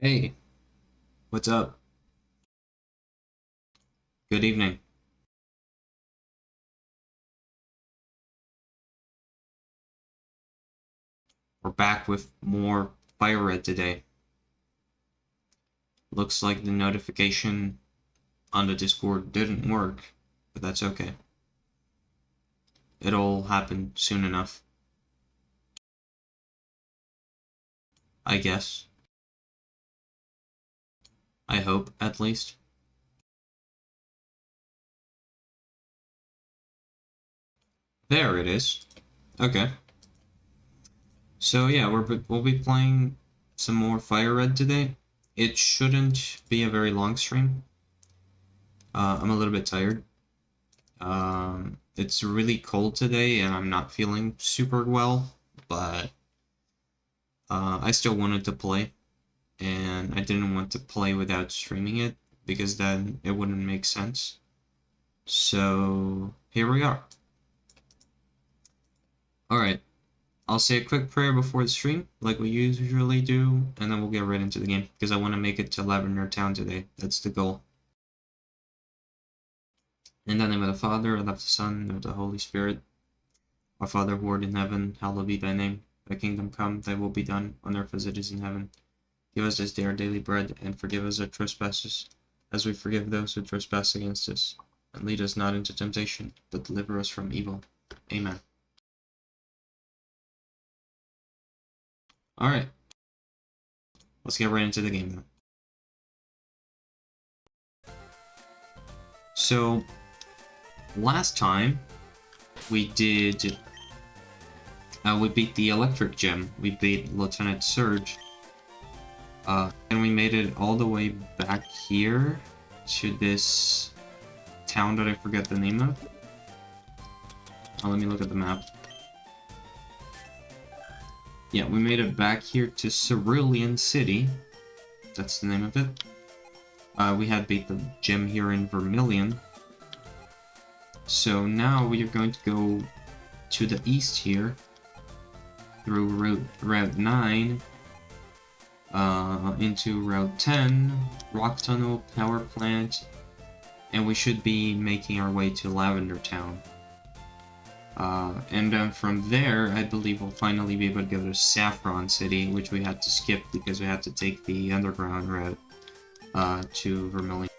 Hey, what's up? Good evening. We're back with more FireRed today. Looks like the notification on the Discord didn't work, but that's okay. It'll happen soon enough. I guess. I hope, at least. There it is. Okay. So yeah, we'll be playing some more FireRed today. It shouldn't be a very long stream. I'm a little bit tired. It's really cold today and I'm not feeling super well, but I still wanted to play, and I didn't want to play without streaming it, because then it wouldn't make sense. So, here we are. Alright, I'll say a quick prayer before the stream, like we usually do, and then we'll get right into the game, because I want to make it to Lavender Town today. That's the goal. In the name of the Father, and of the Son, and of the Holy Spirit. Our Father who art in heaven, hallowed be thy name. Thy kingdom come, thy will be done, on earth as it is in heaven. Give us this day our daily bread, and forgive us our trespasses, as we forgive those who trespass against us. And lead us not into temptation, but deliver us from evil. Amen. Alright. Let's get right into the game then. So, last time, we did... we beat the electric gym. We beat Lieutenant Surge. And we made it all the way back here to this town that I forget the name of. Oh, let me look at the map. Yeah, we made it back here to Cerulean City. That's the name of it. We had beat the gym here in Vermilion. So now we are going to go to the east here, through Route 9, into Route 10, Rock Tunnel, Power Plant, and we should be making our way to Lavender Town. And then from there, I believe we'll finally be able to go to Saffron City, which we had to skip because we had to take the underground route to Vermilion.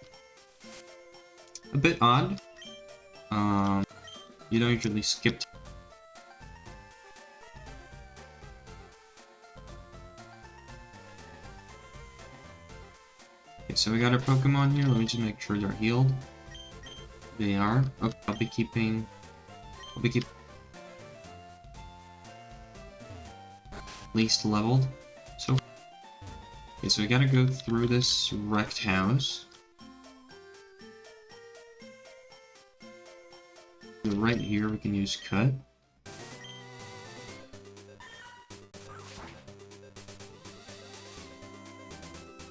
A bit odd. You don't usually skip. Okay, so we got our Pokémon here. Let me just make sure they're healed. They are. Okay, I'll be keeping least leveled. So, okay, so we gotta go through this wrecked house. Right here, we can use cut.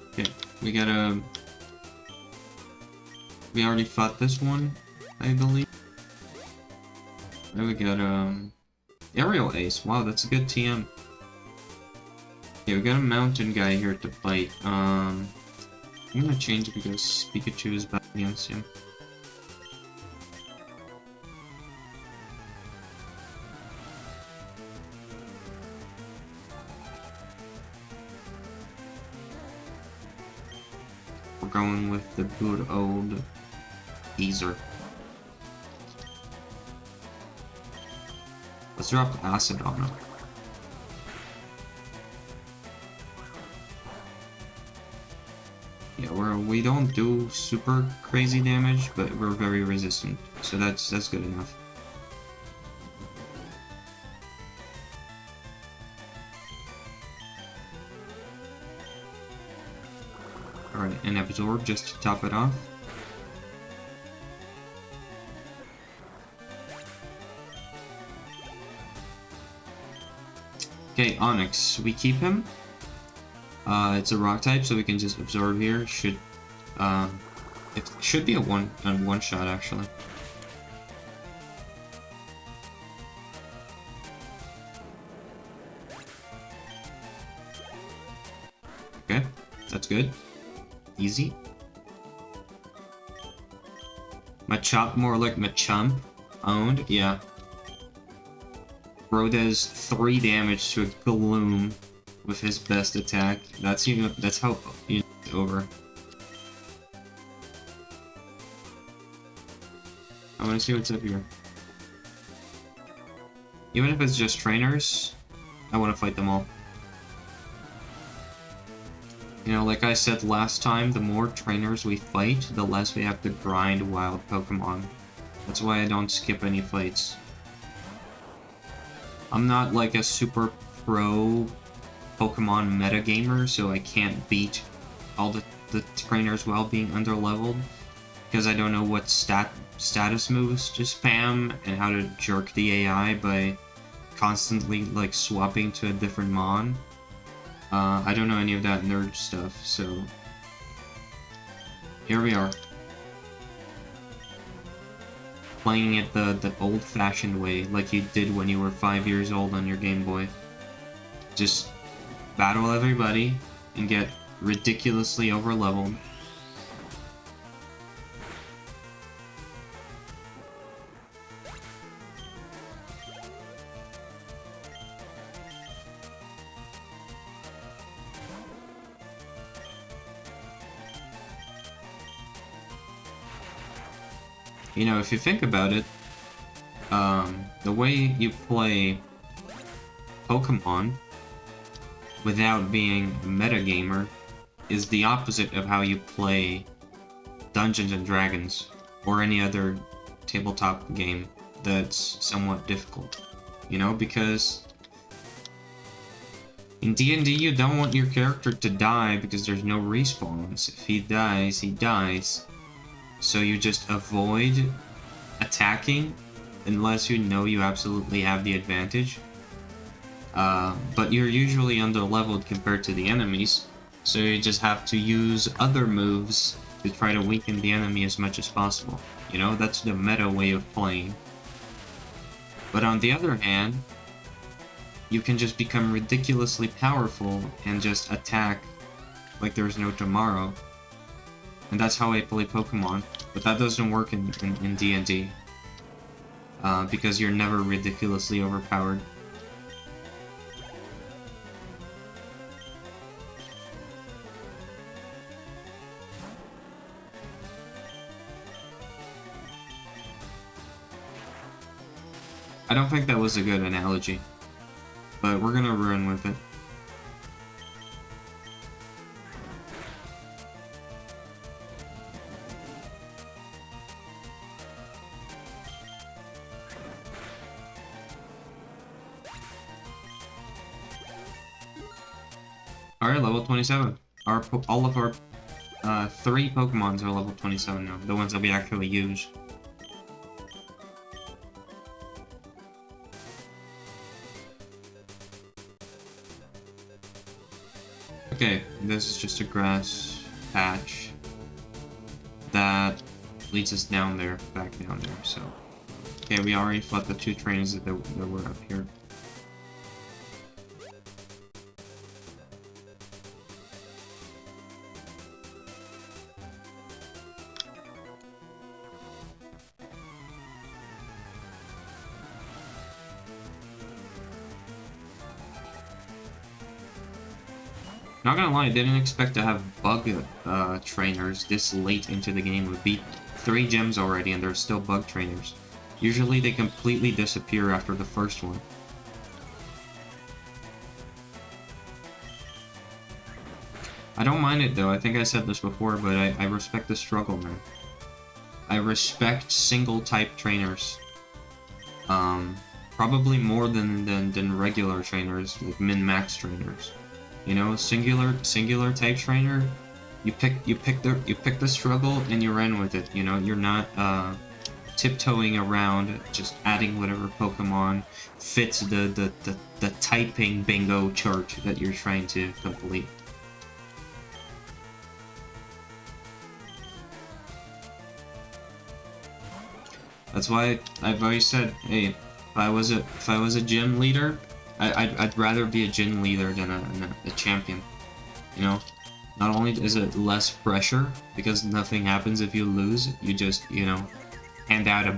Okay, we gotta... We already fought this one, I believe. There we got, Aerial Ace. Wow, that's a good TM. Okay, we got a mountain guy here to fight. I'm gonna change it because Pikachu is bad against him. We're going with the good old Geezer. Let's drop acid on him. Yeah, we don't do super crazy damage, but we're very resistant, so that's good enough. Alright, and absorb just to top it off. Okay, Onyx, we keep him. It's a rock type, so we can just absorb here. It should be a one shot actually. Okay, That's good. Easy. Machop, more like Machamp. Owned, yeah. Bro does 3 damage to a Gloom with his best attack. That's how you it's over. I want to see what's up here. Even if it's just trainers, I want to fight them all. You know, like I said last time, the more trainers we fight, the less we have to grind wild Pokemon. That's why I don't skip any fights. I'm not like a super pro Pokemon metagamer, so I can't beat all the trainers while being underleveled, because I don't know what status moves to spam and how to jerk the AI by constantly like swapping to a different mon. I don't know any of that nerd stuff, so here we are. Playing it the old-fashioned way, like you did when you were 5 years old on your Game Boy. Just battle everybody and get ridiculously overleveled. You know, if you think about it, the way you play Pokemon without being a metagamer is the opposite of how you play Dungeons and Dragons or any other tabletop game that's somewhat difficult. You know, because in D&D you don't want your character to die because there's no respawns. If he dies, he dies. So you just avoid attacking unless you know you absolutely have the advantage. But you're usually underleveled compared to the enemies, so you just have to use other moves to try to weaken the enemy as much as possible. You know, that's the meta way of playing. But on the other hand, you can just become ridiculously powerful and just attack like there's no tomorrow. And that's how I play Pokemon, but that doesn't work in D&D. Because you're never ridiculously overpowered. I don't think that was a good analogy, but we're gonna run with it. Alright, level 27. All of our 3 Pokemons are level 27 now, the ones that we actually use. Okay, this is just a grass patch that leads us down there, back down there, so... Okay, we already fought the 2 trainers that were up here. Not gonna lie, I didn't expect to have bug trainers this late into the game. We beat 3 gems already and there's still bug trainers. Usually they completely disappear after the first one. I don't mind it though, I think I said this before, but I respect the struggle, man. I respect single type trainers. Probably more than regular trainers, like min-max trainers. You know, singular type trainer, you pick the struggle and you run with it. You know, you're not tiptoeing around, just adding whatever Pokemon fits the typing bingo chart that you're trying to complete. That's why I've always said, hey, if I was a gym leader, I'd rather be a gym leader than a champion, you know? Not only is it less pressure, because nothing happens if you lose, you just, you know, hand out a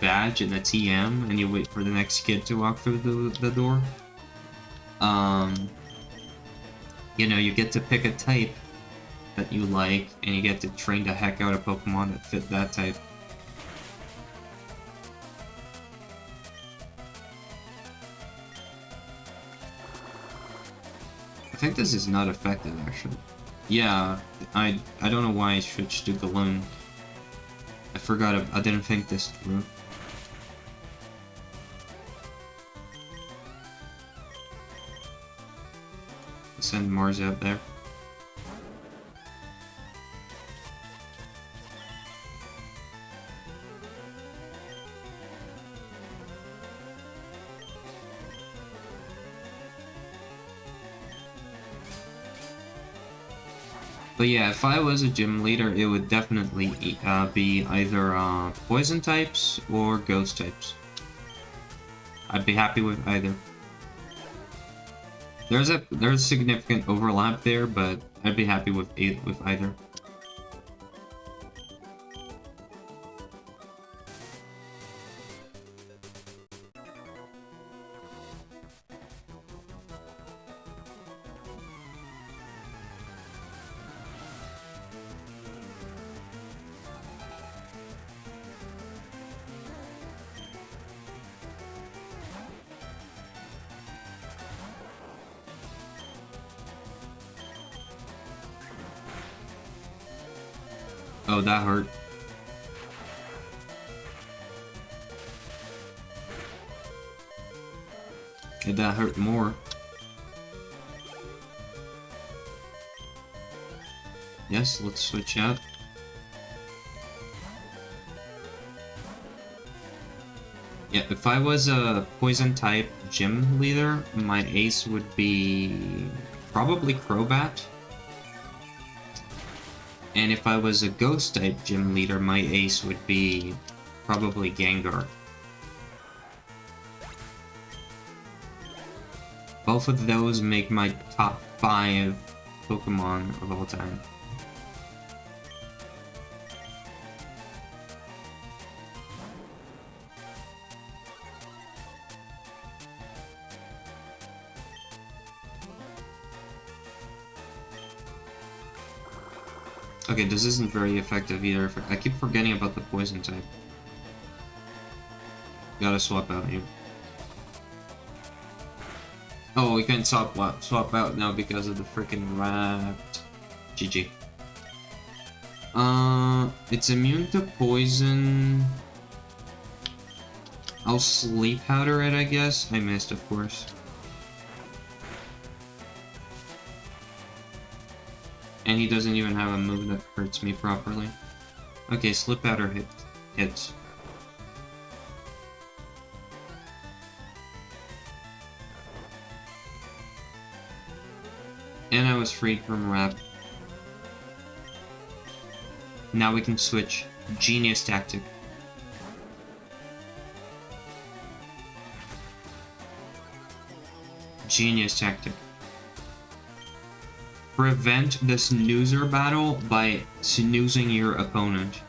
badge and a TM, and you wait for the next kid to walk through the door. You know, you get to pick a type that you like, and you get to train the heck out of Pokemon that fit that type. I think this is not effective, actually. Yeah, I don't know why I switched to Galoon. I forgot, I didn't think this through. Send Mars out there. But yeah, if I was a gym leader, it would definitely be either poison types or ghost types. I'd be happy with either. There's significant overlap there, but I'd be happy with either. Oh, that hurt. Okay, that hurt more. Yes, let's switch out. Yeah, if I was a poison type gym leader, my ace would be probably Crobat. And if I was a ghost type gym leader, my ace would be probably Gengar. Both of those make my top 5 Pokemon of all time. Okay, this isn't very effective either. I keep forgetting about the poison type. Gotta swap out here. Oh, we can't swap out now because of the freaking rat. GG. It's immune to poison. I'll sleep powder it, I guess. I missed, of course. And he doesn't even have a move that hurts me properly. Okay, slip powder hits. And I was freed from Wrap. Now we can switch. Genius tactic. Genius tactic. Prevent the snoozer battle by snoozing your opponent.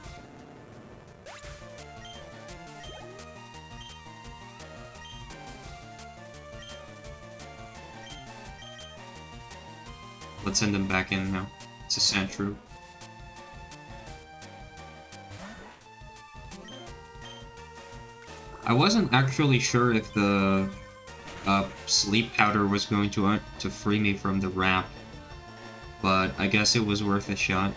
Let's send them back in now. It's a Sandshrew. I wasn't actually sure if the sleep powder was going to free me from the wrap, but I guess it was worth a shot.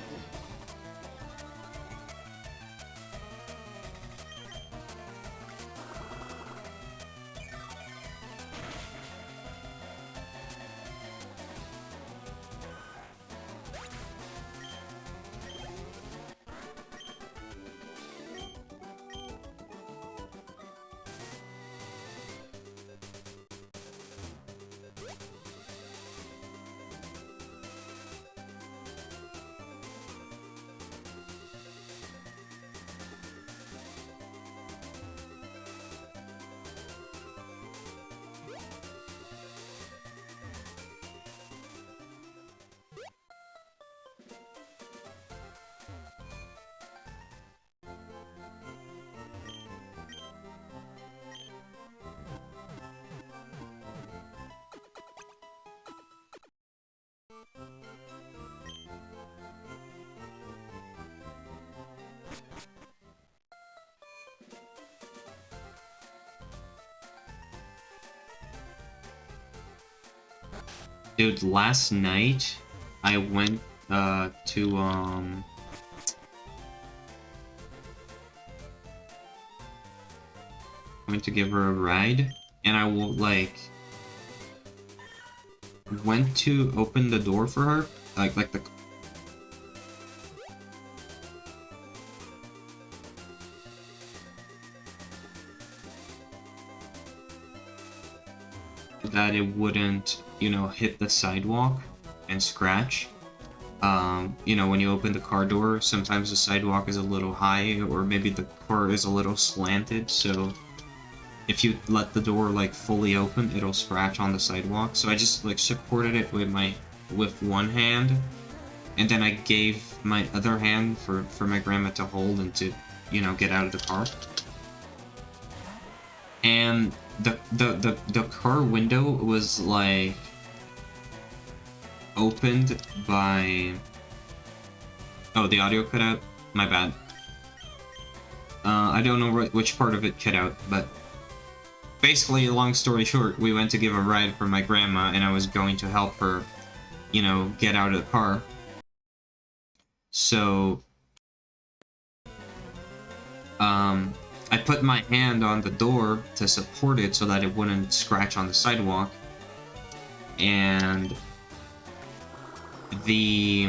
Dude, last night I went to went to give her a ride, and I will like went to open the door for her, like the that it wouldn't, you know, hit the sidewalk and scratch. You know, when you open the car door, sometimes the sidewalk is a little high, or maybe the car is a little slanted, so if you let the door like fully open, it'll scratch on the sidewalk. So I just like supported it with one hand, and then I gave my other hand for my grandma to hold and to, you know, get out of the car. And the car window was like opened by... Oh, the audio cut out? My bad. I don't know which part of it cut out, but basically, long story short, we went to give a ride for my grandma, and I was going to help her, you know, get out of the car. So, I put my hand on the door to support it so that it wouldn't scratch on the sidewalk, and the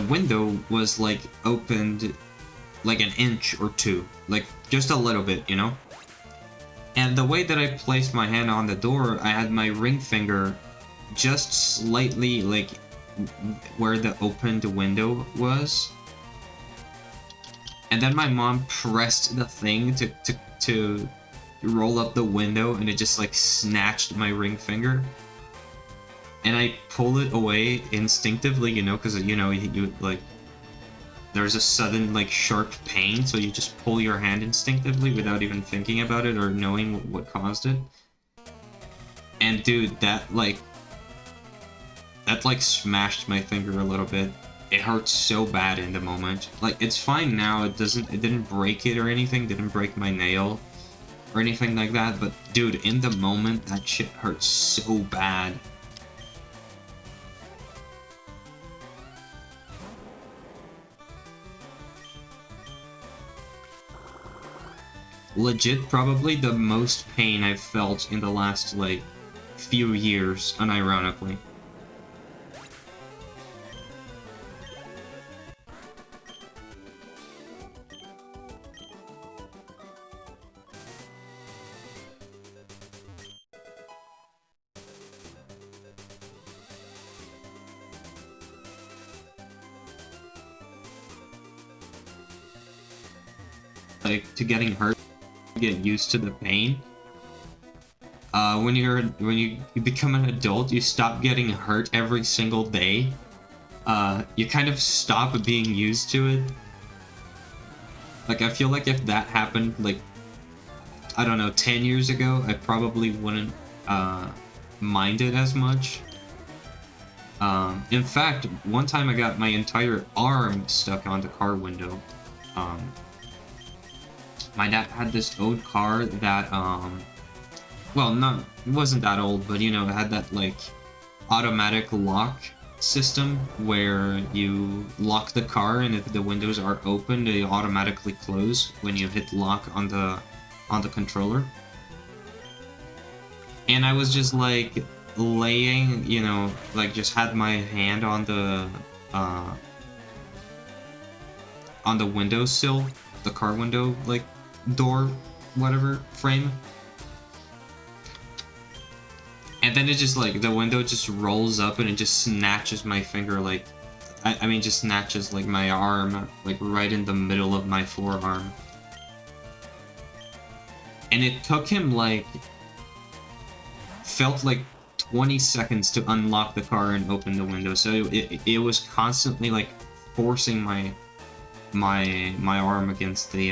window was like opened like an inch or two, like just a little bit, you know? And the way that I placed my hand on the door, I had my ring finger just slightly like where the opened window was. And then my mom pressed the thing to roll up the window, and it just like snatched my ring finger. And I pulled it away instinctively, you know, because, you know, you like, there's a sudden like sharp pain, so you just pull your hand instinctively without even thinking about it or knowing what caused it. And dude, that like smashed my finger a little bit. It hurt so bad in the moment. Like, it's fine now, it didn't break it or anything, didn't break my nail or anything like that, but dude, in the moment, that shit hurt so bad. Legit, probably the most pain I've felt in the last, like, few years, unironically. Like, to getting hurt, get used to the pain. When you become an adult, you stop getting hurt every single day. You kind of stop being used to it. Like, I feel like if that happened, like, I don't know, 10 years ago, I probably wouldn't mind it as much. In fact, one time I got my entire arm stuck on the car window. My dad had this old car that, well, it wasn't that old, but, you know, it had that, like, automatic lock system where you lock the car, and if the windows are open, they automatically close when you hit lock on the controller. And I was just, like, laying, you know, like, just had my hand on the windowsill, the car window, like, door, whatever, frame. And then it just, like, the window just rolls up and it just snatches my finger, like, I mean, just snatches, like, my arm, like, right in the middle of my forearm. And it took him, like, felt like 20 seconds to unlock the car and open the window, so it was constantly, like, forcing my arm against the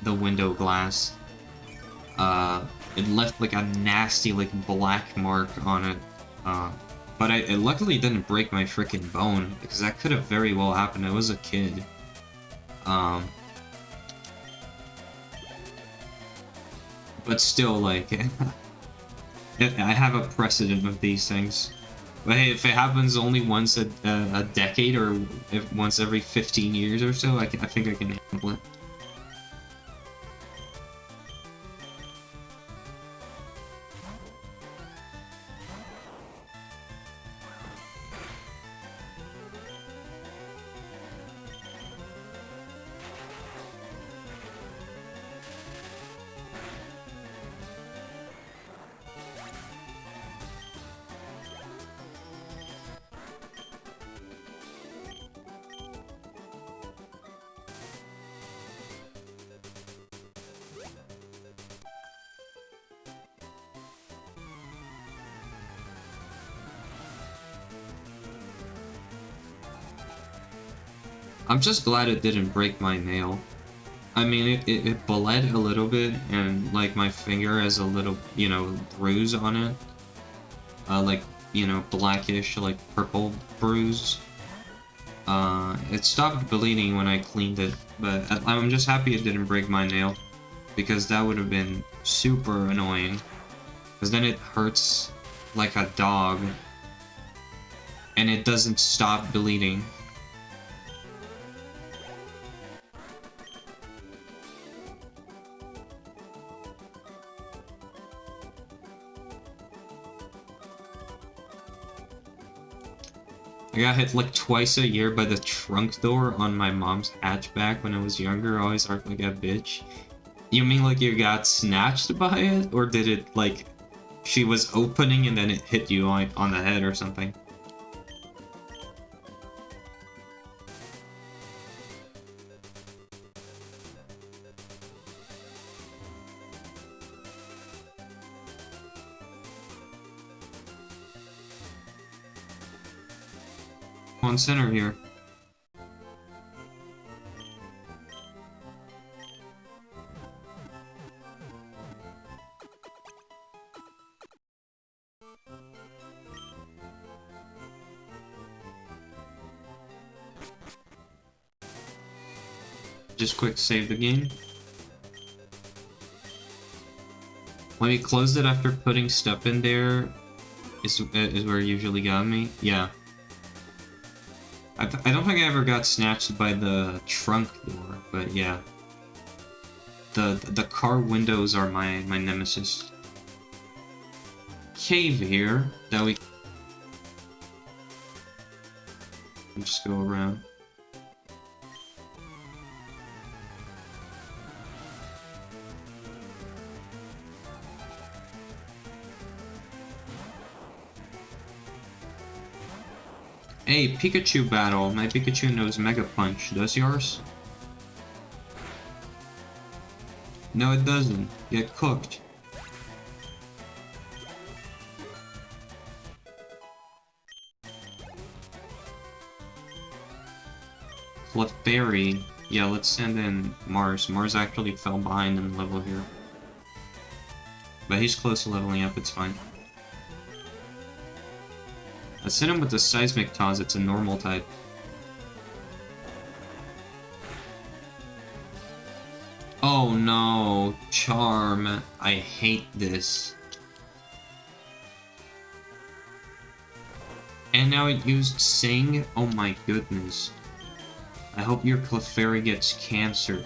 window glass. It left like a nasty, like, black mark on it. But it luckily didn't break my freaking bone, because that could have very well happened. I was a kid. But still, like, I have a precedent of these things. But hey, if it happens only once a decade or if once every 15 years or so, I think I can handle it. I'm just glad it didn't break my nail. I mean, it bled a little bit, and, like, my finger has a little, you know, bruise on it. Like, you know, blackish, like, purple bruise. It stopped bleeding when I cleaned it, but I'm just happy it didn't break my nail, because that would have been super annoying. Because then it hurts like a dog, and it doesn't stop bleeding. I got hit like twice a year by the trunk door on my mom's hatchback when I was younger. I always act like a bitch. You mean like you got snatched by it? Or did it like she was opening and then it hit you on the head or something? On center here. Just quick save the game. When we closed it after putting stuff in there, is where it usually got me. Yeah. I don't think I ever got snatched by the trunk door, but yeah. The car windows are my nemesis. Cave here that we just go around. Hey, Pikachu battle. My Pikachu knows Mega Punch. Does yours? No, it doesn't. Get cooked. Clefairy. Yeah, let's send in Mars. Mars actually fell behind in the level here. But he's close to leveling up, it's fine. Let's hit him with the Seismic Toss, it's a normal type. Oh no, Charm. I hate this. And now it used Sing? Oh my goodness. I hope your Clefairy gets cancer.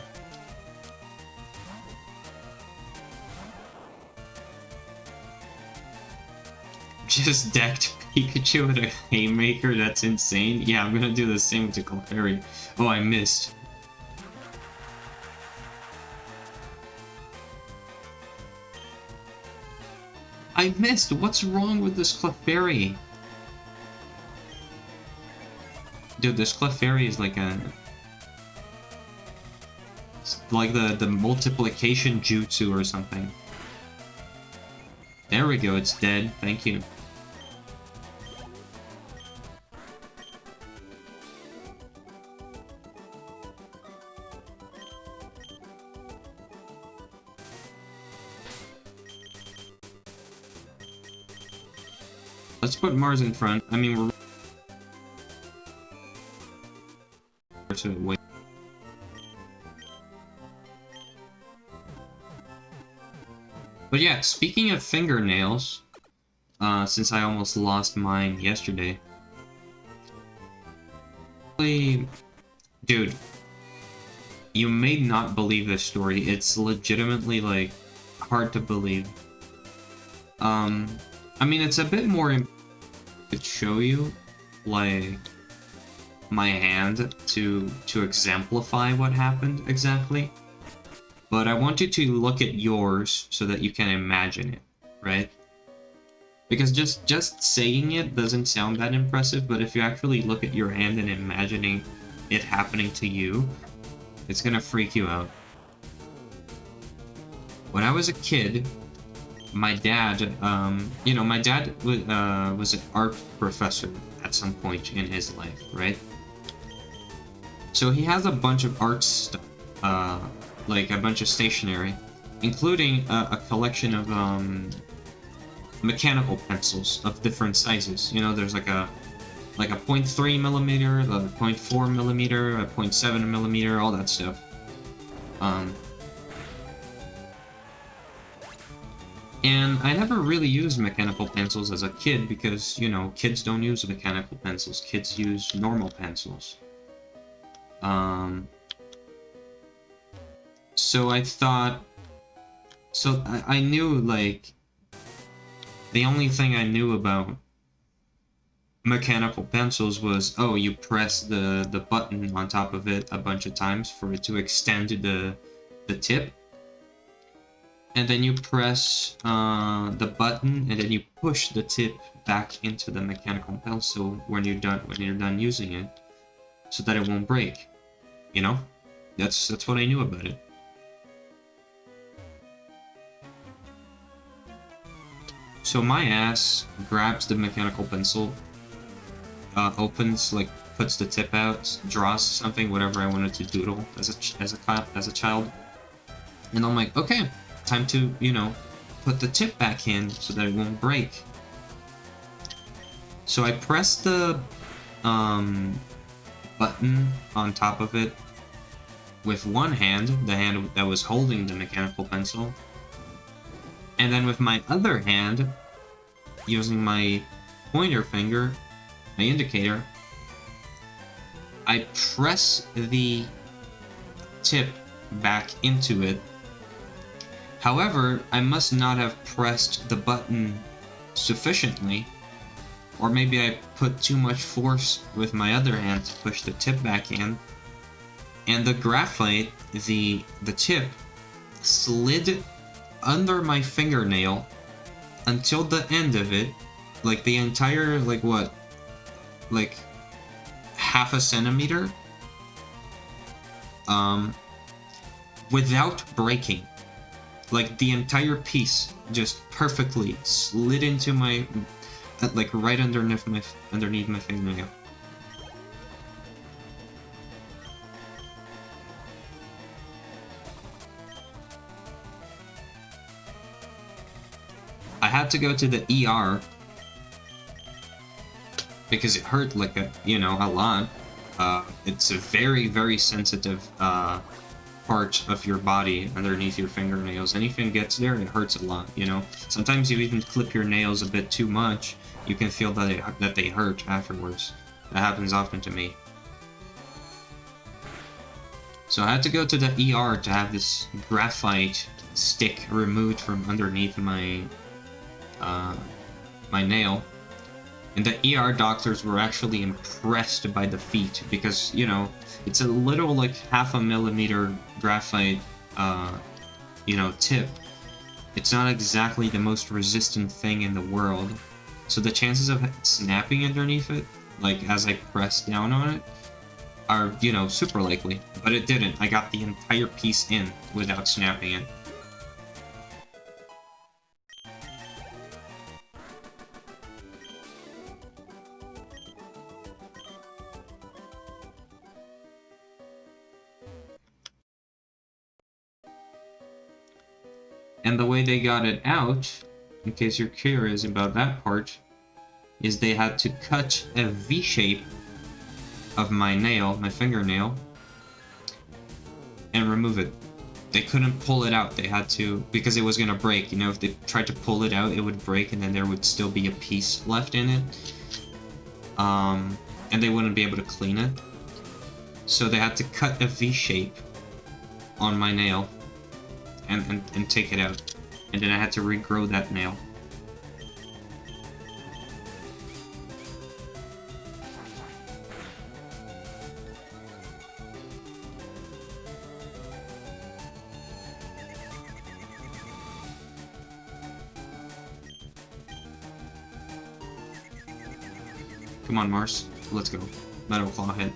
Just decked Pikachu with a Haymaker? That's insane. Yeah, I'm gonna do the same with the Clefairy. Oh, I missed. I missed! What's wrong with this Clefairy? Dude, this Clefairy is like a... It's like the multiplication jutsu or something. There we go, it's dead. Thank you. Let's put Mars in front. I mean, we're... to wait. But yeah, speaking of fingernails, since I almost lost mine yesterday. Dude, you may not believe this story. It's legitimately, like, hard to believe. I mean, it's a bit more to show you, like, my hand to exemplify what happened exactly. But I want you to look at yours so that you can imagine it, right? Because just saying it doesn't sound that impressive, but if you actually look at your hand and imagining it happening to you, it's gonna freak you out. When I was a kid, my dad, you know, my dad was an art professor at some point in his life, right? So he has a bunch of art stuff, like a bunch of stationery, including a collection of mechanical pencils of different sizes. You know, there's like a 0.3 millimeter, a 0.4 millimeter, a 0.7 millimeter, all that stuff. And I never really used mechanical pencils as a kid because, you know, kids don't use mechanical pencils. Kids use normal pencils. So I thought... So I knew, like... The only thing I knew about mechanical pencils was, oh, you press the button on top of it a bunch of times for it to extend the tip. And then you press the button, and then you push the tip back into the mechanical pencil when you're done using it, so that it won't break. You know, that's what I knew about it. So my ass grabs the mechanical pencil, opens, like, puts the tip out, draws something, whatever I wanted to doodle as a child, and I'm like, okay, time to, you know, put the tip back in so that it won't break. So I pressed the button on top of it with one hand, the hand that was holding the mechanical pencil, and then with my other hand, using my pointer finger, my indicator, I press the tip back into it. However, I must not have pressed the button sufficiently, or maybe I put too much force with my other hand to push the tip back in, and the graphite, the tip, slid under my fingernail until the end of it, like the entire, like what, like half a centimeter, without breaking. Like, the entire piece just perfectly slid into my, like, right underneath my fingernail. I had to go to the ER because it hurt, like, you know, a lot. It's a very, very sensitive part of your body underneath your fingernails. Anything gets there, it hurts a lot, you know. Sometimes you even clip your nails a bit too much, you can feel that they hurt afterwards. That happens often to me. So I had to go to the ER to have this graphite stick removed from underneath my my nail. And the ER doctors were actually impressed by the feat because, you know, it's a little, like, half a millimeter graphite, you know, tip. It's not exactly the most resistant thing in the world. So the chances of it snapping underneath it, like, as I press down on it, are, you know, super likely. But it didn't. I got the entire piece in without snapping it. And the way they got it out, in case you're curious about that part, is they had to cut a V shape of my nail, my fingernail, and remove it. they couldn't pull it out. They had to, because it was gonna break. You know, if they tried to pull it out, it would break, and then there would still be a piece left in it. And they wouldn't be able to clean it. So they had to cut a V shape on my nail and take it out. And then I had to regrow that nail. Come on, Mars. Let's go. Metal Claw hit.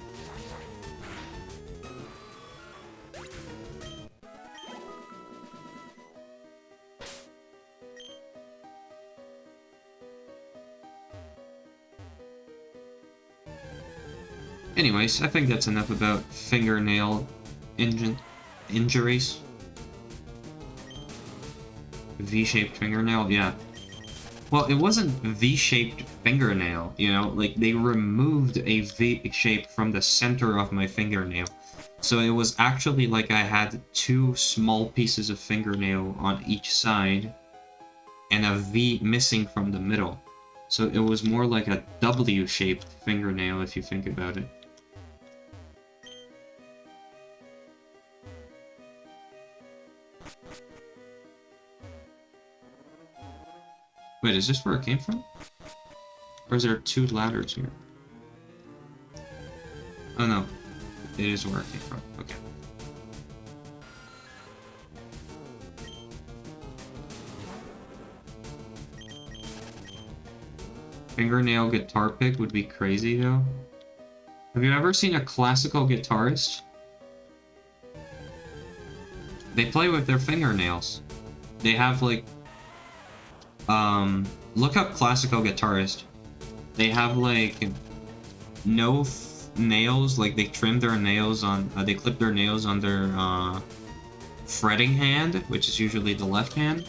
Anyways, I think that's enough about fingernail injuries. V-shaped fingernail, yeah. Well, it wasn't V-shaped fingernail, you know? Like, they removed a V shape from the center of my fingernail. So it was actually like I had two small pieces of fingernail on each side, and a V missing from the middle. So it was more like a W-shaped fingernail, if you think about it. Wait, is this where it came from? Or is there two ladders here? Oh no, it is where it came from. Okay. Fingernail guitar pick would be crazy though. Have you ever seen a classical guitarist? They play with their fingernails. They have like look up classical guitarist. They have like no nails, like they trim their nails on, they clip their nails on their fretting hand, which is usually the left hand,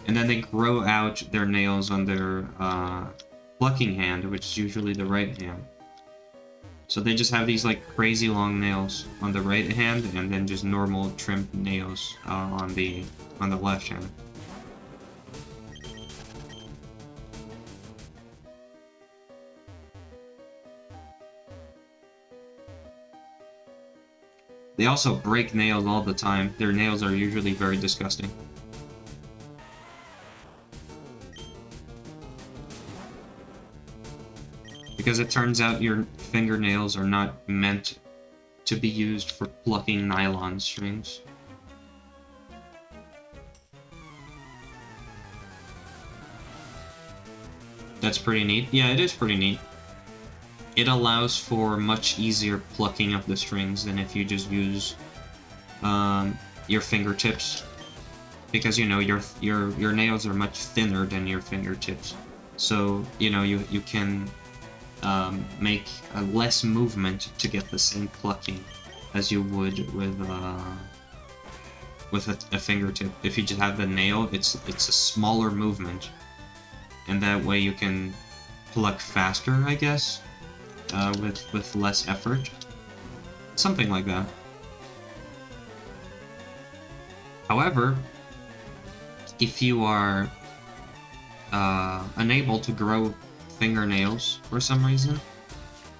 and then they grow out their nails on their plucking hand, which is usually the right hand. So they just have these like crazy long nails on the right hand, and then just normal trimmed nails on the left hand. They also break nails all the time. Their nails are usually very disgusting. Because it turns out your fingernails are not meant to be used for plucking nylon strings. That's pretty neat. Yeah, it is pretty neat. It allows for much easier plucking of the strings than if you just use your fingertips, because you know your nails are much thinner than your fingertips, so you know you can make less movement to get the same plucking as you would with a fingertip. If you just have the nail, it's a smaller movement, and that way you can pluck faster, I guess. With less effort. Something like that. However, if you are unable to grow fingernails for some reason,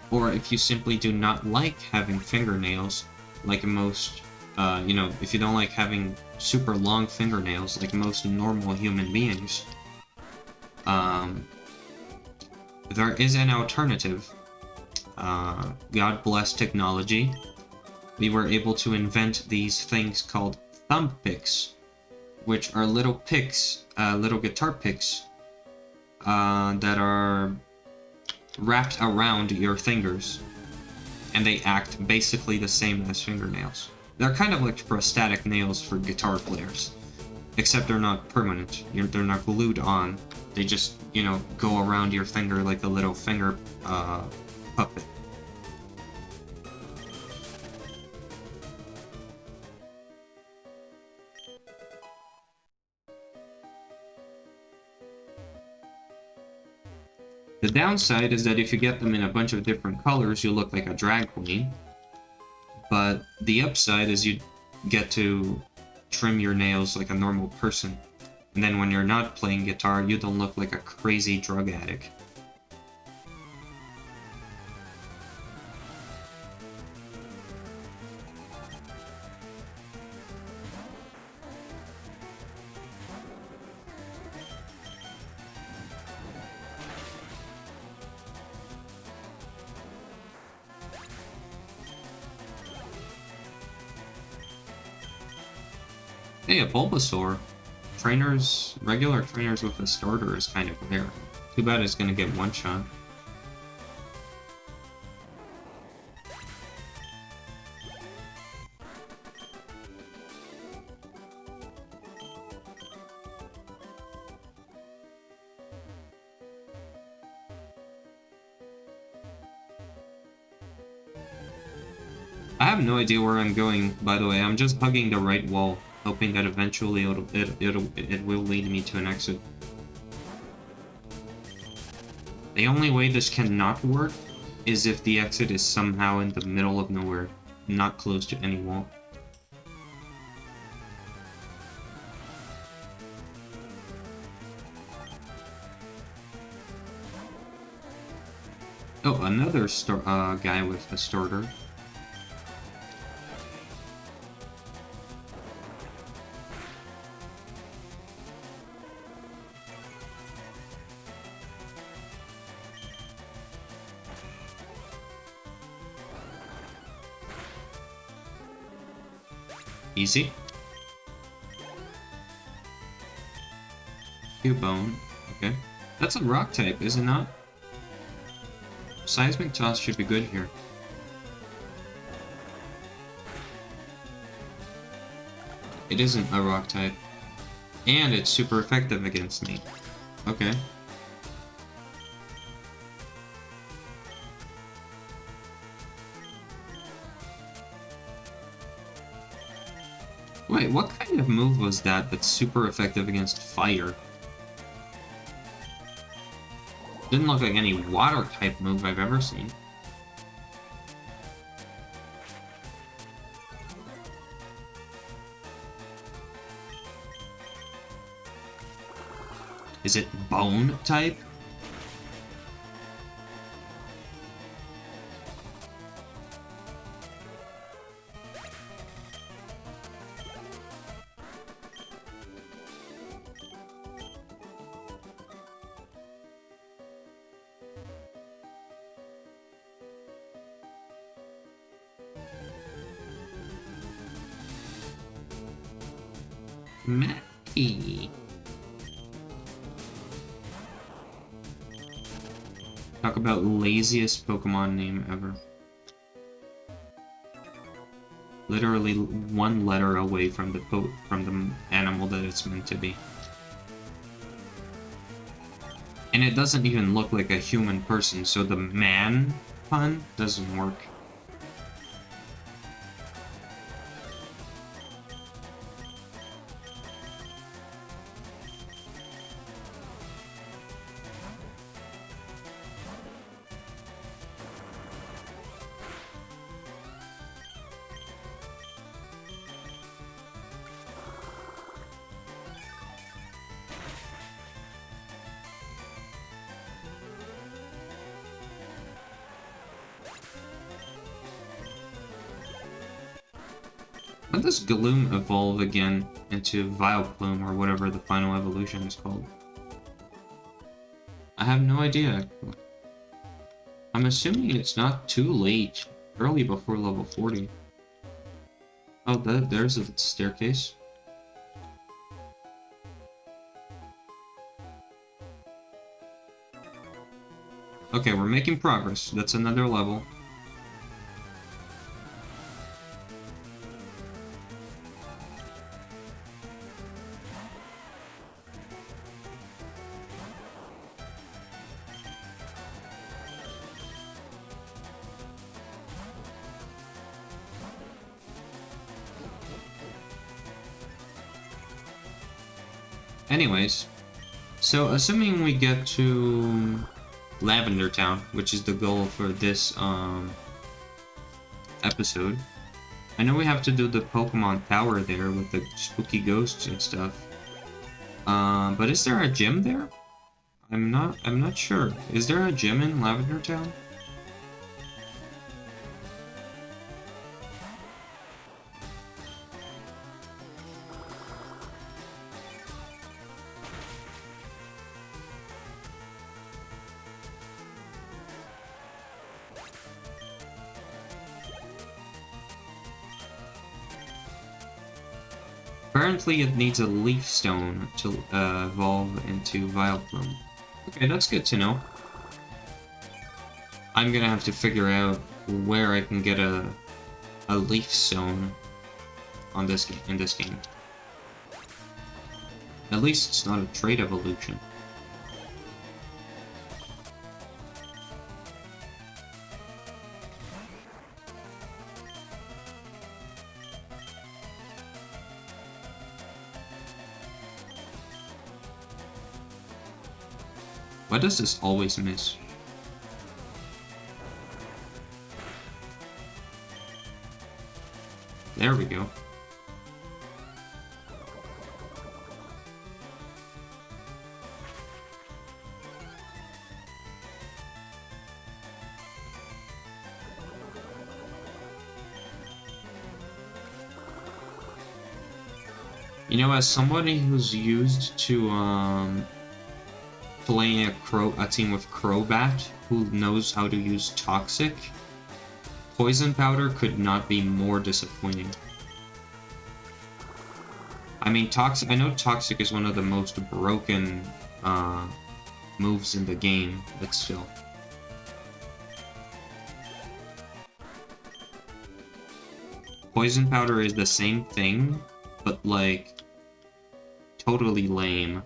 or if you simply do not like having fingernails, like most, you know, if you don't like having super long fingernails like most normal human beings, there is an alternative. God bless technology. We were able to invent these things called thumb picks, which are little picks, little guitar picks, that are wrapped around your fingers, and they act basically the same as fingernails. They're kind of like prosthetic nails for guitar players, except they're not permanent. They're not glued on. They just, you know, go around your finger like a little finger puppet. The downside is that if you get them in a bunch of different colors, you look like a drag queen. But the upside is you get to trim your nails like a normal person. And then when you're not playing guitar, you don't look like a crazy drug addict. Hey, a Bulbasaur. Regular trainers with a starter is kind of rare. Too bad it's gonna get one shot. I have no idea where I'm going, by the way. I'm just hugging the right wall, hoping that eventually it will lead me to an exit. The only way this cannot work is if the exit is somehow in the middle of nowhere, not close to any wall. Oh, another guy with a starter. Easy. Cubone. Okay. That's a rock type, is it not? Seismic Toss should be good here. It isn't a rock type. And it's super effective against me. Okay. Wait, what kind of move was that that's super effective against fire? Didn't look like any water type move I've ever seen. Is it bone type? Mackie. Talk about laziest Pokemon name ever. Literally one letter away from the animal that it's meant to be. And it doesn't even look like a human person, so the man pun doesn't work. Let this Gloom evolve again into Vileplume or whatever the final evolution is called. I have no idea. I'm assuming it's not too late, early before level 40. Oh, there's a staircase. Okay, we're making progress. That's another level. Anyways, so assuming we get to Lavender Town, which is the goal for this episode, I know we have to do the Pokemon Tower there with the spooky ghosts and stuff. But is there a gym there? I'm not sure. Is there a gym in Lavender Town? Apparently it needs a leaf stone to evolve into Vileplume. Okay, that's good to know. I'm gonna have to figure out where I can get a leaf stone on this game, in this game. At least it's not a trait evolution. Why does this always miss? There we go. You know, as somebody who's used to playing a team with Crobat, who knows how to use Toxic, Poison Powder could not be more disappointing. I mean, I know Toxic is one of the most broken moves in the game, but still. Poison Powder is the same thing, but like totally lame.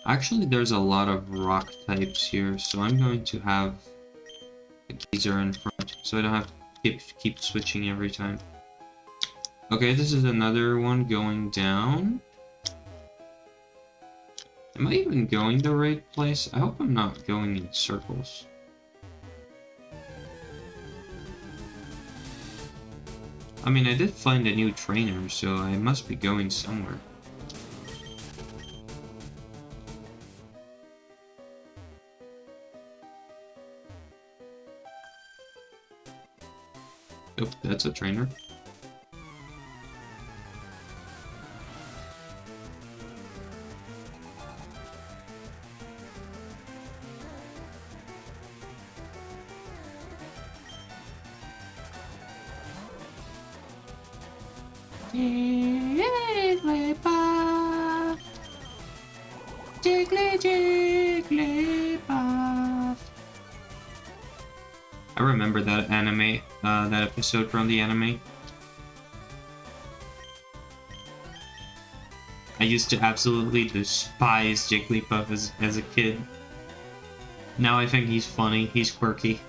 Actually, there's a lot of rock types here, so I'm going to have a geyser in front, so I don't have to keep switching every time. Okay, this is another one going down. Am I even going the right place? I hope I'm not going in circles. I mean, I did find a new trainer, so I must be going somewhere. Oh, that's a trainer. Jigglypuff, Jigglypuff. I remember that anime, that episode from the anime. I used to absolutely despise Jigglypuff as a kid. Now I think he's funny, he's quirky.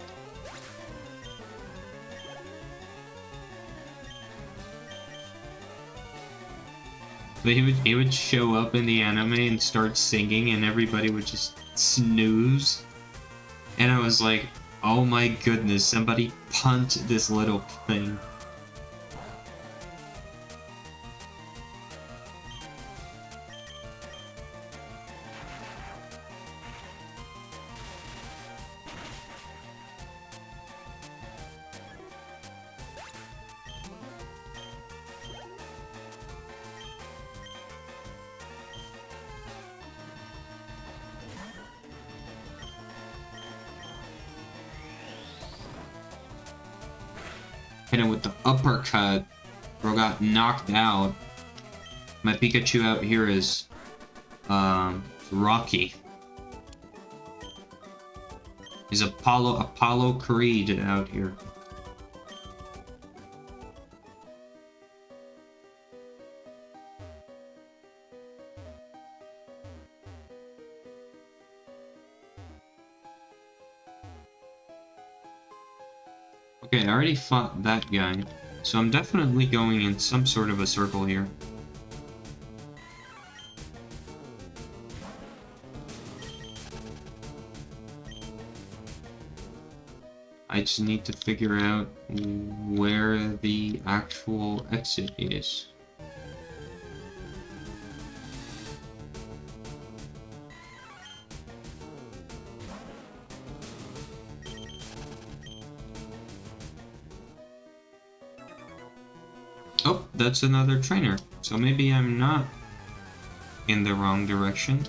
But he would show up in the anime and start singing and everybody would just snooze. And I was like, oh my goodness, somebody punt this little thing. Hit him with the uppercut. Bro got knocked out. My Pikachu out here is Rocky. He's Apollo Creed out here. Okay, I already fought that guy, so I'm definitely going in some sort of a circle here. I just need to figure out where the actual exit is. Oh, that's another trainer. So maybe I'm not in the wrong direction.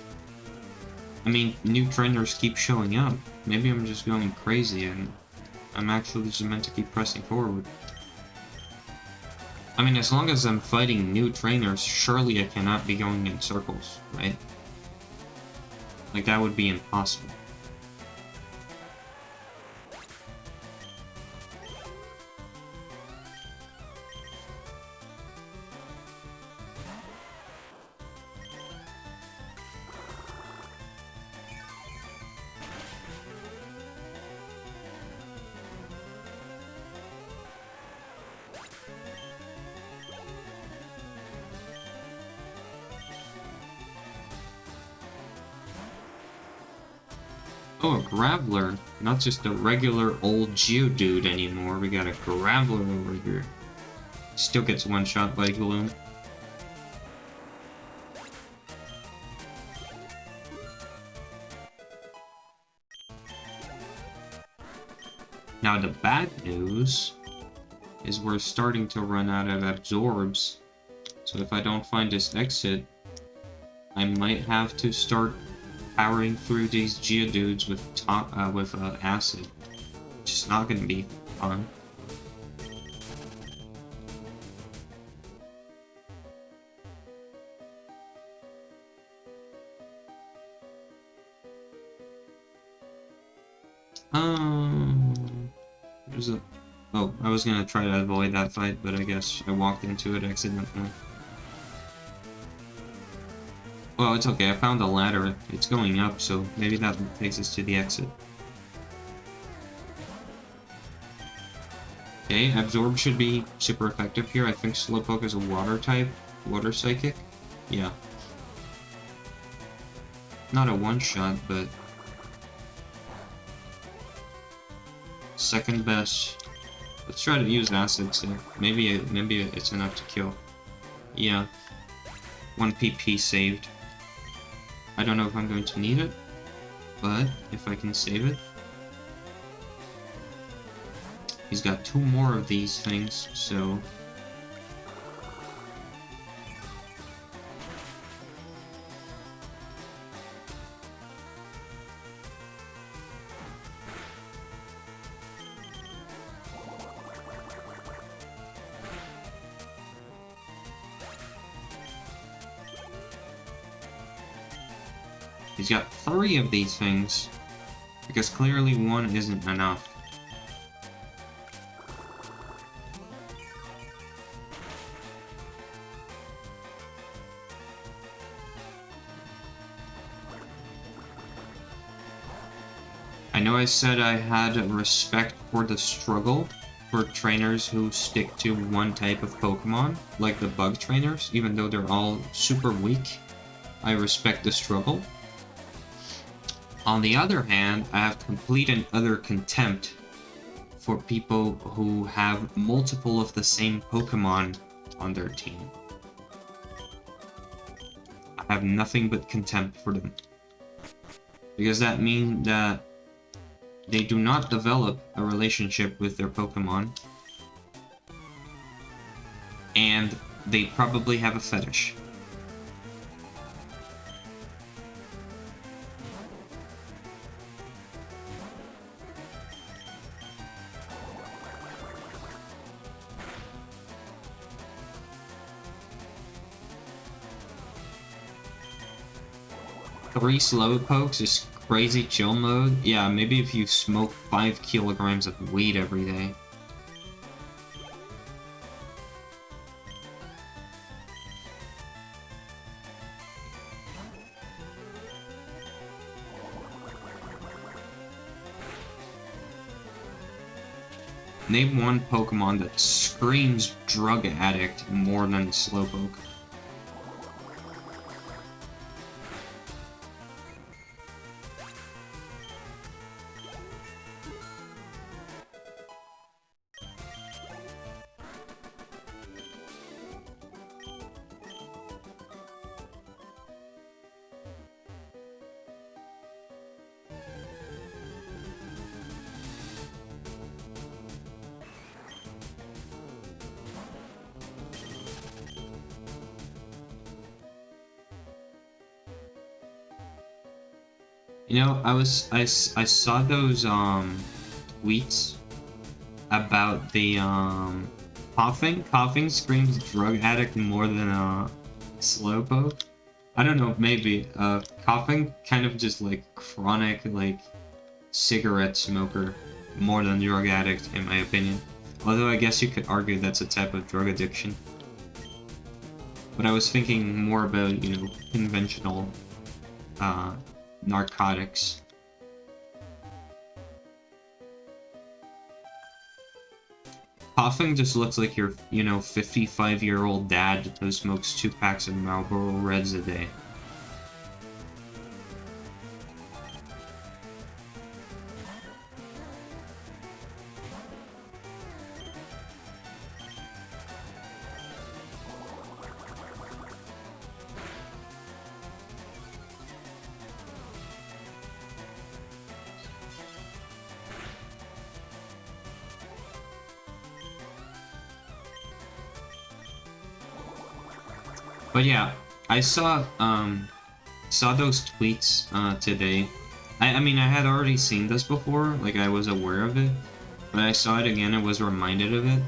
I mean, new trainers keep showing up. Maybe I'm just going crazy and I'm actually just meant to keep pressing forward. I mean, as long as I'm fighting new trainers, surely I cannot be going in circles, right? Like, that would be impossible. Oh, a Graveler. Not just a regular old Geodude anymore. We got a Graveler over here. Still gets one shot by Gloom. Now the bad news is we're starting to run out of absorbs. So if I don't find this exit, I might have to start powering through these Geodudes with acid, which is not going to be fun. There's a... Oh, I was gonna try to avoid that fight, but I guess I walked into it accidentally. Well, it's okay, I found a ladder. It's going up, so maybe that takes us to the exit. Okay, Absorb should be super effective here. I think Slowpoke is a water type. Water Psychic? Yeah. Not a one-shot, but... second best. Let's try to use Acid, so maybe it's enough to kill. Yeah. 1 PP saved. I don't know if I'm going to need it, but if I can save it. He's got 2 more of these things, so... He's got 3 of these things, because clearly 1 isn't enough. I know I said I had respect for the struggle for trainers who stick to one type of Pokemon, like the bug trainers, even though they're all super weak. I respect the struggle. On the other hand, I have complete and utter contempt for people who have multiple of the same Pokemon on their team. I have nothing but contempt for them. Because that means that they do not develop a relationship with their Pokemon, and they probably have a fetish. Three Slowpokes is crazy chill mode. Yeah, maybe if you smoke 5 kilograms of weed every day. Name one Pokemon that screams drug addict more than Slowpoke. You know, I saw those tweets about the coughing screams drug addict more than Slowpoke. I don't know, maybe coughing kind of just like chronic like cigarette smoker more than drug addict in my opinion. Although I guess you could argue that's a type of drug addiction. But I was thinking more about, you know, conventional narcotics. Coughing just looks like your, you know, 55-year-old dad who smokes 2 packs of Marlboro Reds a day. But yeah, I saw those tweets today. I mean, I had already seen this before, like I was aware of it, but I saw it again and was reminded of it.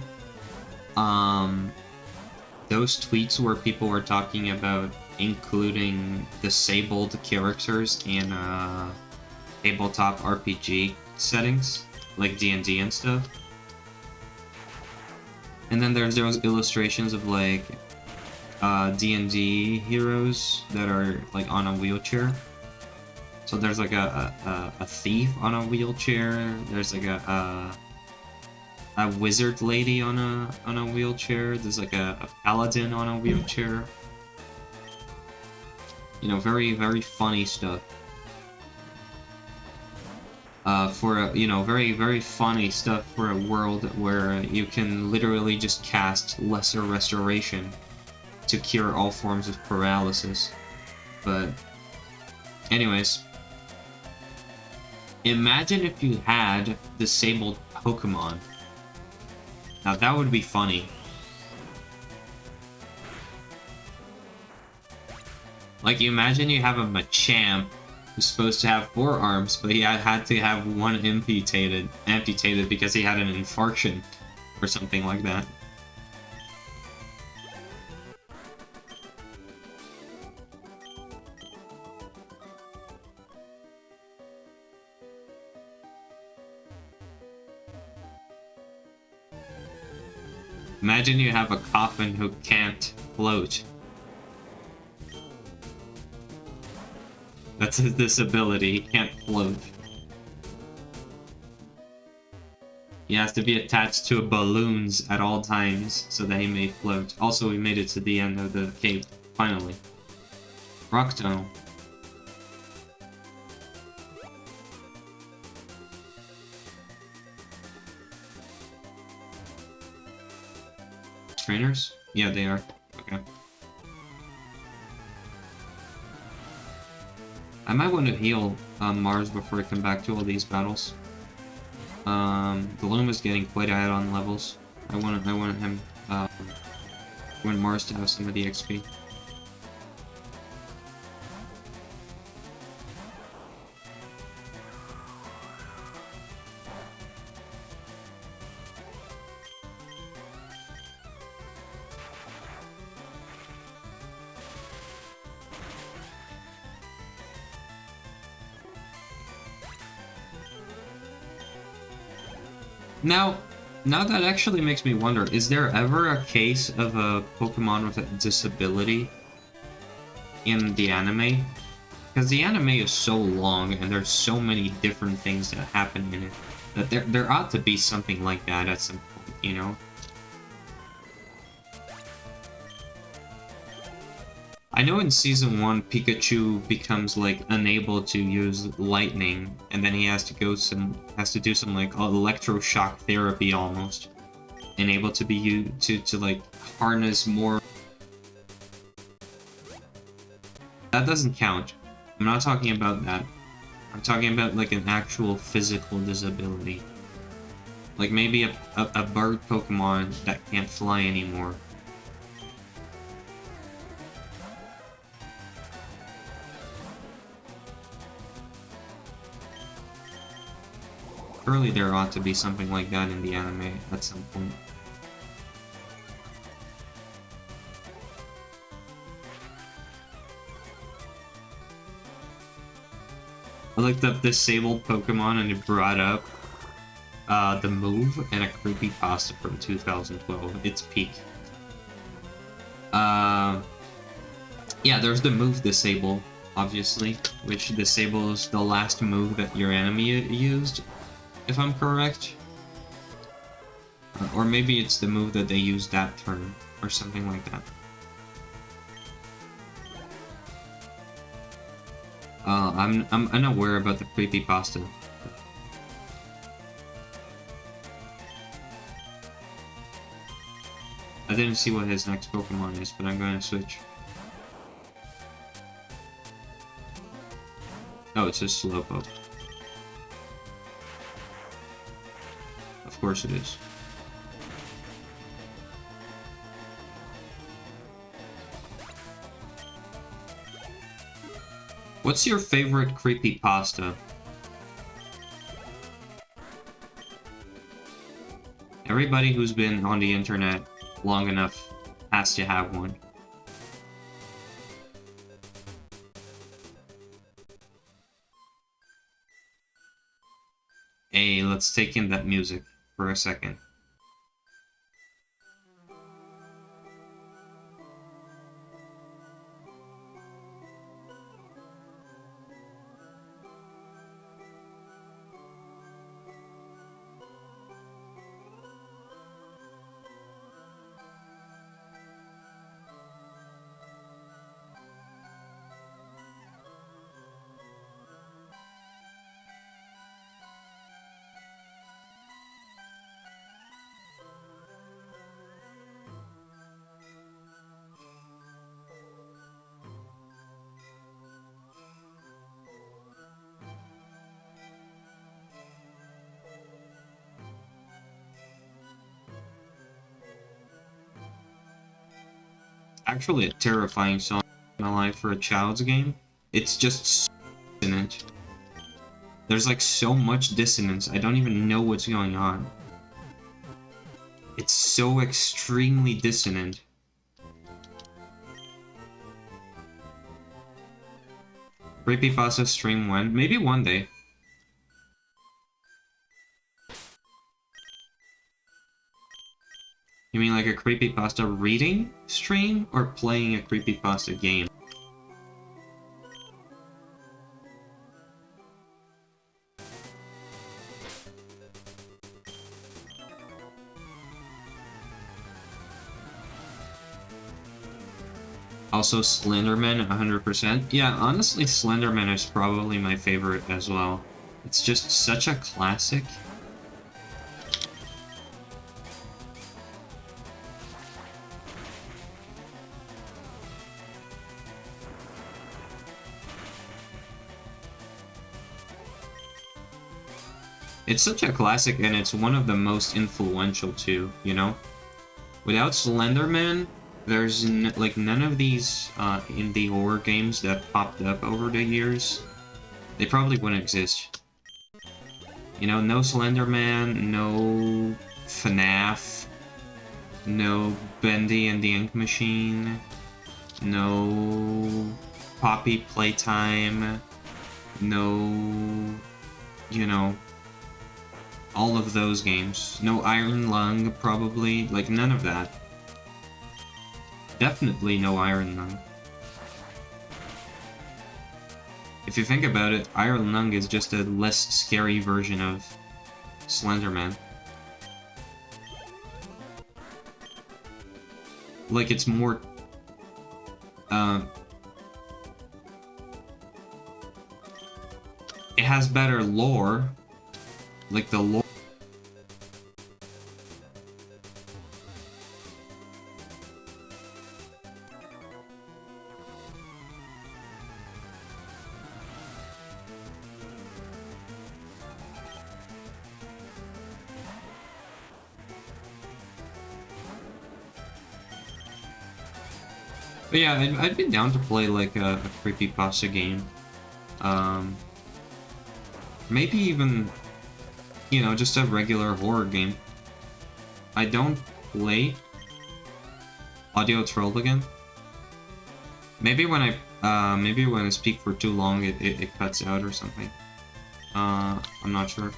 Those tweets where people were talking about including disabled characters in tabletop RPG settings, like D&D and stuff. And then there's those illustrations of like D&D heroes that are like on a wheelchair. So there's like a thief on a wheelchair. There's like a wizard lady on a wheelchair. There's like a paladin on a wheelchair. You know, very very funny stuff. For a, you know, very very funny stuff for a world where you can literally just cast Lesser Restoration to cure all forms of paralysis. But anyways, imagine if you had disabled Pokemon. Now that would be funny. Like, you imagine you have a Machamp who's supposed to have 4 arms, but he had to have 1 amputated because he had an infarction or something like that. Imagine you have a coffin who can't float. That's his disability, he can't float. He has to be attached to balloons at all times so that he may float. Also, we made it to the end of the cave, finally. Rock tunnel. Trainers? Yeah, they are. Okay. I might want to heal Mars before I come back to all these battles. The Loom is getting quite ahead on levels. I want him, I want Mars to have some of the XP. Now that actually makes me wonder, is there ever a case of a Pokemon with a disability in the anime? Because the anime is so long and there's so many different things that happen in it. That there ought to be something like that at some point, you know? I know in Season 1, Pikachu becomes, like, unable to use lightning, and then he has to do some, like, electroshock therapy, almost. And able to be used to, like, harness more... That doesn't count. I'm not talking about that. I'm talking about, like, an actual physical disability. Like, maybe a bird Pokemon that can't fly anymore. Surely there ought to be something like that in the anime at some point. I looked up disabled Pokemon and it brought up the move and a creepypasta from 2012. It's peak. Yeah, there's the move disable, obviously, which disables the last move that your enemy used, if I'm correct. Or maybe it's the move that they used that turn, or something like that. I'm unaware about the creepypasta. I didn't see what his next Pokemon is, but I'm going to switch. Oh, it's a Slowpoke. Of course it is. What's your favorite creepypasta? Everybody who's been on the internet long enough has to have one. Hey, let's take in that music for a second. Actually a terrifying song in my life for a child's game. It's just so dissonant. There's like so much dissonance, I don't even know what's going on. It's so extremely dissonant. Creepypasta stream when? Maybe one day. You mean like a creepypasta reading stream, or playing a creepypasta game? Also Slenderman, 100%. Yeah, honestly Slenderman is probably my favorite as well. It's just such a classic. It's such a classic, and it's one of the most influential too, you know? Without Slenderman, there's like none of these indie horror games that popped up over the years. They probably wouldn't exist. You know, no Slenderman, no FNAF, no Bendy and the Ink Machine, no Poppy Playtime, no, you know, all of those games. No Iron Lung, probably. Like, none of that. Definitely no Iron Lung. If you think about it, Iron Lung is just a less scary version of Slenderman. Like, it's more... it has better lore. Like, the lore... But yeah, I'd be down to play like a creepypasta game. Maybe even, you know, just a regular horror game. I don't play audio troll again. Maybe when I speak for too long, it cuts out or something. I'm not sure.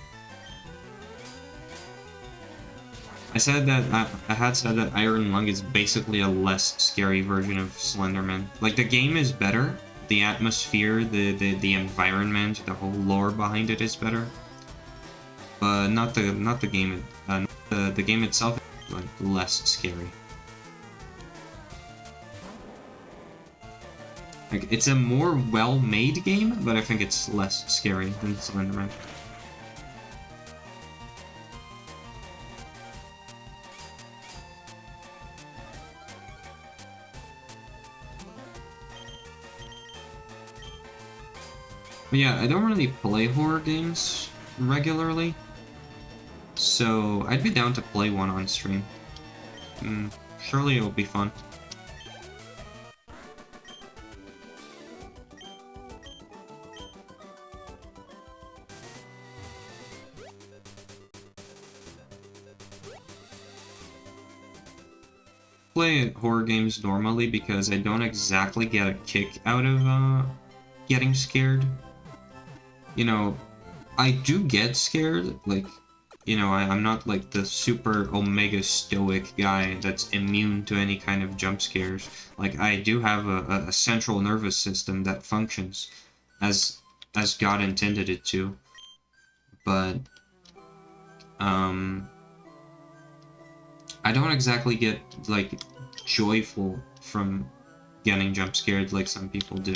I said that I had said that Iron Lung is basically a less scary version of Slenderman. Like, the game is better, the atmosphere, the environment, the whole lore behind it is better, but not the game. The game itself is like less scary. Like, it's a more well-made game, but I think it's less scary than Slenderman. But yeah, I don't really play horror games regularly, so I'd be down to play one on stream. Surely it'll be fun. Play horror games normally because I don't exactly get a kick out of getting scared. You know, I do get scared, like, you know, I'm not like the super omega stoic guy that's immune to any kind of jump scares. Like, I do have a central nervous system that functions as God intended it to, but I don't exactly get like joyful from getting jump scared like some people do.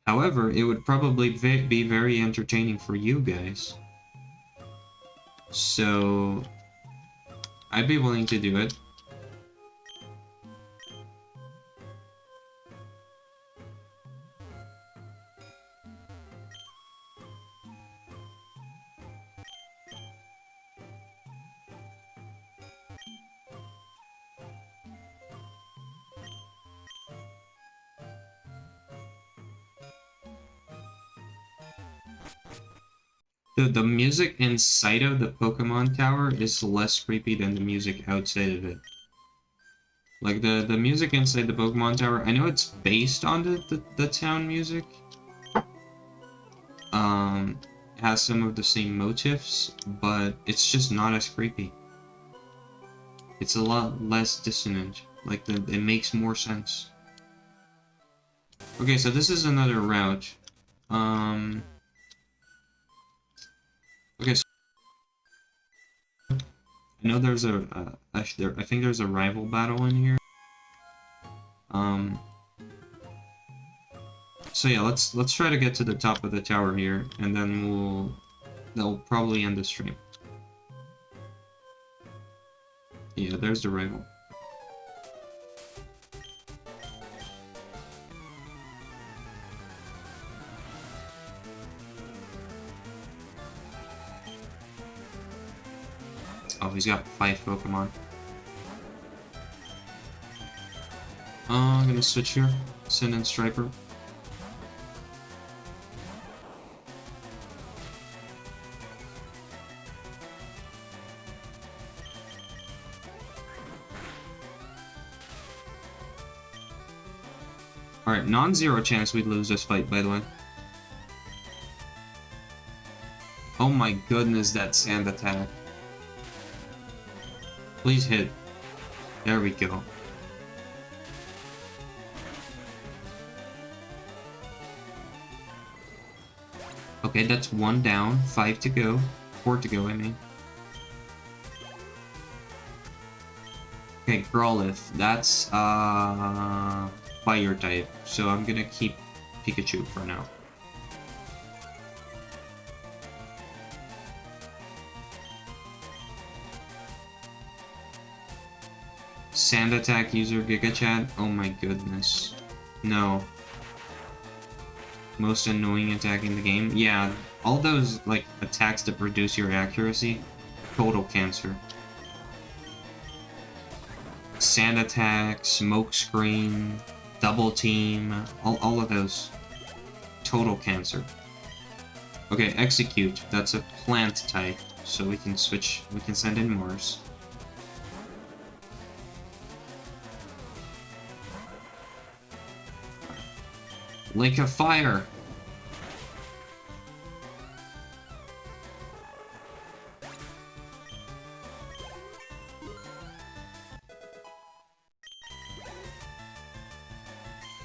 However, it would probably be very entertaining for you guys. So, I'd be willing to do it. The music inside of the Pokémon Tower is less creepy than the music outside of it. Like, the music inside the Pokémon Tower, I know it's based on the town music. It has some of the same motifs, but it's just not as creepy. It's a lot less dissonant. Like, it makes more sense. Okay, so this is another route. Okay, so I know there's I think there's a rival battle in here. So yeah, let's try to get to the top of the tower here, and then that'll probably end the stream. Yeah, there's the rival. Oh, he's got 5 Pokemon. I'm gonna switch here. Send in Striper. Alright, non-zero chance we'd lose this fight, by the way. Oh my goodness, that sand attack. Please hit. There we go. Okay, that's 1 down, 5 to go. 4 to go, I mean. Okay, Growlithe. That's, Fire type. So I'm gonna keep Pikachu for now. Sand attack user Giga Chat. Oh my goodness. No. Most annoying attack in the game. Yeah, all those, like, attacks that reduce your accuracy. Total cancer. Sand attack, smoke screen, double team, all of those. Total cancer. Okay, execute. That's a plant type, so we can switch, we can send in Mars. Lake of Fire!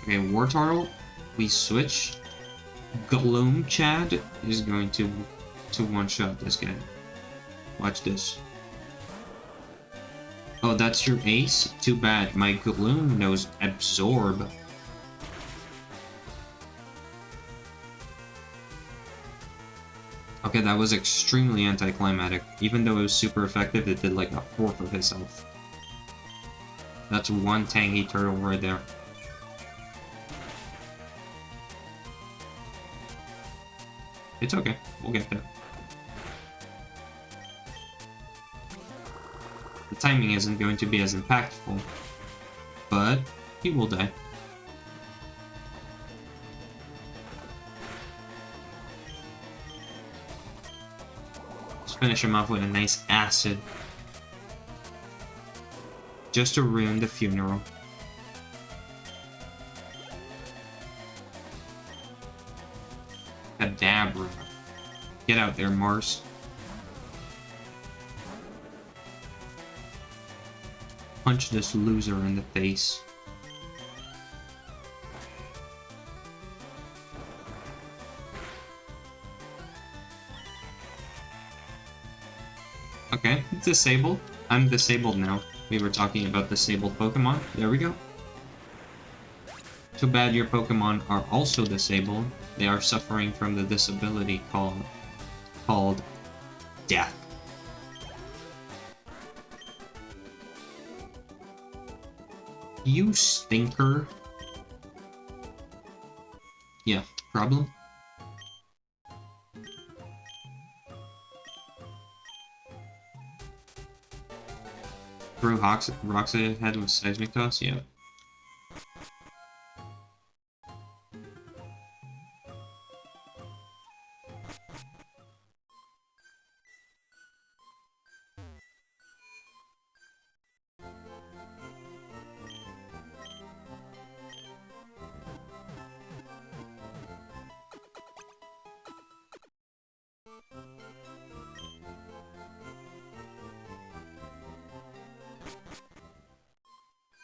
Okay, Wartortle, we switch. Gloom Chad is going to one-shot this guy. Watch this. Oh, that's your ace? Too bad. My Gloom knows Absorb. Okay, that was extremely anticlimactic. Even though it was super effective, it did like a fourth of his health. That's one tanky turtle right there. It's okay, we'll get there. The timing isn't going to be as impactful, but he will die. Let's finish him off with a nice acid. Just to ruin the funeral. Kadabra. Get out there, Mars. Punch this loser in the face. Okay, disabled. I'm disabled now. We were talking about disabled Pokemon. There we go. Too bad your Pokemon are also disabled. They are suffering from the disability called death. You stinker. Yeah, problem? Throw Roxx ahead with seismic toss? Yeah.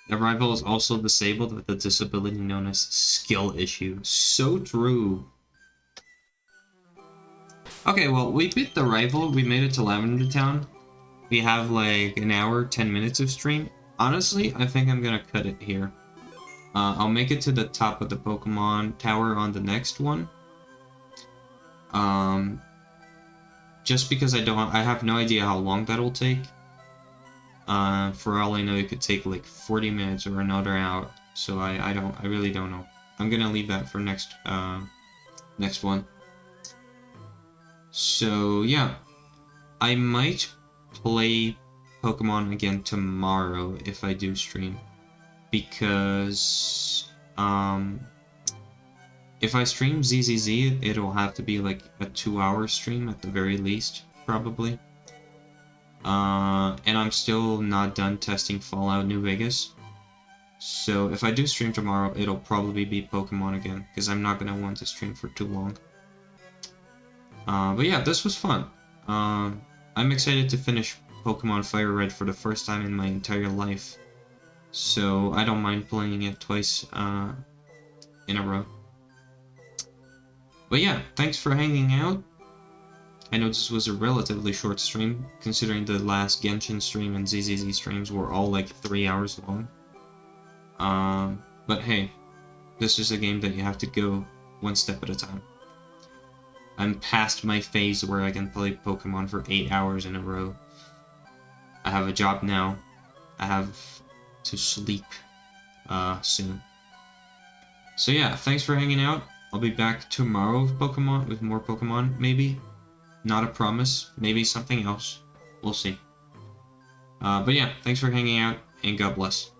The rival is also disabled with a disability known as skill issue. So true. Okay, well, we beat the rival. We made it to Lavender Town. We have like an hour, 10 minutes of stream. Honestly, I think I'm gonna cut it here. I'll make it to the top of the Pokemon Tower on the next one. Just because I have no idea how long that'll take. For all I know, it could take like 40 minutes or another hour. So I really don't know. I'm gonna leave that for next one. So yeah, I might play Pokemon again tomorrow if I do stream, because if I stream ZZZ, it'll have to be like a 2-hour stream at the very least, probably. And I'm still not done testing Fallout New Vegas. So if I do stream tomorrow, it'll probably be Pokemon again, because I'm not gonna want to stream for too long. But yeah, this was fun. I'm excited to finish Pokemon FireRed for the first time in my entire life. So I don't mind playing it twice in a row. But yeah, thanks for hanging out. I know this was a relatively short stream, considering the last Genshin stream and ZZZ streams were all like 3 hours long. But hey, this is a game that you have to go one step at a time. I'm past my phase where I can play Pokemon for 8 hours in a row. I have a job now. I have to sleep soon. So yeah, thanks for hanging out. I'll be back tomorrow with more Pokemon, maybe. Not a promise. Maybe something else. We'll see. But yeah, thanks for hanging out, and God bless.